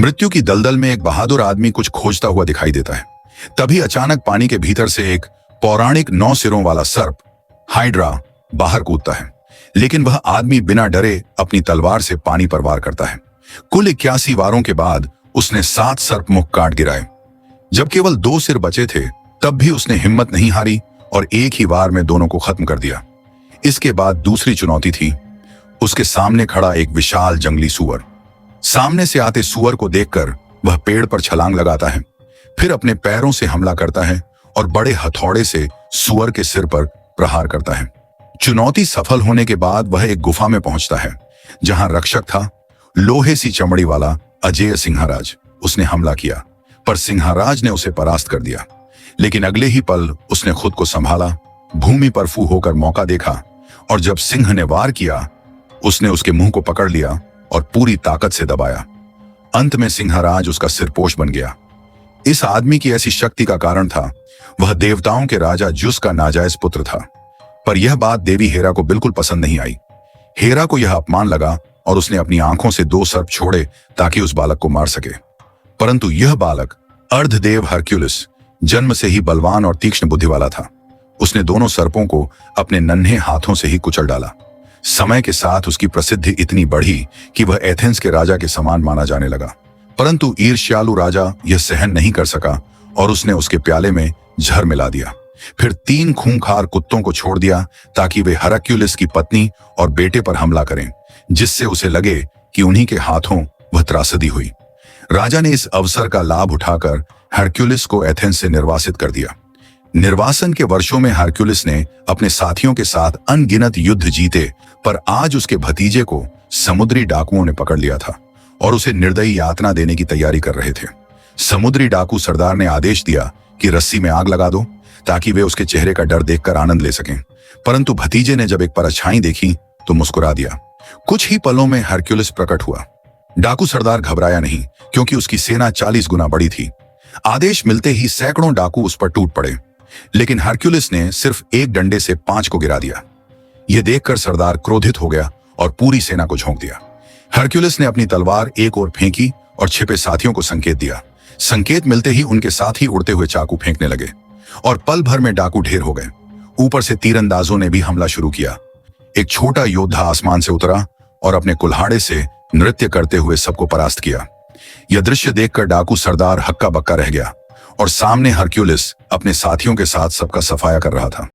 मृत्यु की दलदल में एक बहादुर आदमी कुछ खोजता हुआ दिखाई देता है। तभी अचानक पानी के भीतर से एक पौराणिक 9 सिरों वाला सर्प हाइड्रा बाहर कूदता है, लेकिन वह आदमी बिना डरे अपनी तलवार से पानी पर वार करता है। कुल 81 वारों के बाद उसने 7 सर्प मुख काट गिराए। जब केवल 2 सिर बचे थे तब भी उसने हिम्मत नहीं हारी और एक ही वार में दोनों को खत्म कर दिया। इसके बाद दूसरी चुनौती थी। उसके सामने खड़ा एक विशाल जंगली सुअर। सामने से आते सुअर को देखकर वह पेड़ पर छलांग लगाता है, फिर अपने पैरों से हमला करता है और बड़े हथौड़े से सुअर के सिर पर प्रहार करता है। चुनौती सफल होने के बाद वह एक गुफा में पहुंचता है, जहां रक्षक था लोहे सी चमड़ी वाला अजेय सिंहराज। उसने हमला किया, पर सिंहराज ने उसे परास्त कर दिया। लेकिन अगले ही पल उसने खुद को संभाला, भूमि पर फू होकर मौका देखा और जब सिंह ने वार किया, उसने उसके मुंह को पकड़ लिया और पूरी ताकत से दबाया। अंत में सिंहराज उसका सिरपोश बन गया। इस आदमी की ऐसी शक्ति का कारण था वह देवताओं के राजा जुस का नाजायज पुत्र था। पर यह बात देवी हेरा को बिल्कुल पसंद नहीं आई। हेरा को यह अपमान लगा और उसने अपनी आंखों से 2 सर्प छोड़े ताकि उस बालक को मार सके। परंतु यह बालक अर्धदेव हरक्यूलिस जन्म से ही बलवान और तीक्ष्ण बुद्धि वाला था। उसने दोनों सर्पों को अपने नन्हे हाथों से ही कुचल डाला। समय के साथ उसकी प्रसिद्धि इतनी बढ़ी कि वह एथेंस के राजा के समान माना जाने लगा। परंतु ईर्ष्यालु राजा यह सहन नहीं कर सका और उसने उसके प्याले में जहर मिला दिया। फिर 3 खूंखार कुत्तों को छोड़ दिया ताकि वे हरक्यूलिस की पत्नी और बेटे पर हमला करें, जिससे उसे लगे कि उन्हीं के हाथों वह त्रासदी हुई। राजा ने इस अवसर का लाभ उठाकर हरक्यूलिस को एथेंस से निर्वासित कर दिया। निर्वासन के वर्षों में हरक्यूलिस ने अपने साथियों के साथ अनगिनत युद्ध जीते, पर आज उसके भतीजे को समुद्री डाकुओं ने पकड़ लिया था और उसे निर्दयी यातना देने की तैयारी कर रहे थे। समुद्री डाकू सरदार ने आदेश दिया कि रस्सी में आग लगा दो ताकि वे उसके चेहरे का डर देखकर आनंद ले सकें। परंतु भतीजे ने जब एक परछाई देखी तो मुस्कुरा दिया। कुछ ही पलों में हरक्यूलिस प्रकट हुआ। डाकू सरदार घबराया नहीं, क्योंकि उसकी सेना 40 गुना बड़ी थी। आदेश मिलते ही सैकड़ों डाकू उस पर टूट पड़े, लेकिन हरक्यूलिस ने सिर्फ एक डंडे से 5 को गिरा दिया। यह देखकर सरदार क्रोधित हो गया और पूरी सेना को झोंक दिया। हरक्यूलिस ने अपनी तलवार एक ओर फेंकी और छिपे साथियों को संकेत दिया। संकेत मिलते ही उनके साथी उड़ते हुए चाकू फेंकने लगे और पल भर में डाकू ढेर हो गए। ऊपर से तीरंदाजों ने भी हमला शुरू किया। एक छोटा योद्धा आसमान से उतरा और अपने कुल्हाड़े से नृत्य करते हुए सबको परास्त किया। यह दृश्य देखकर डाकू सरदार हक्का बक्का रह गया और सामने हरक्यूलिस अपने साथियों के साथ सबका सफाया कर रहा था।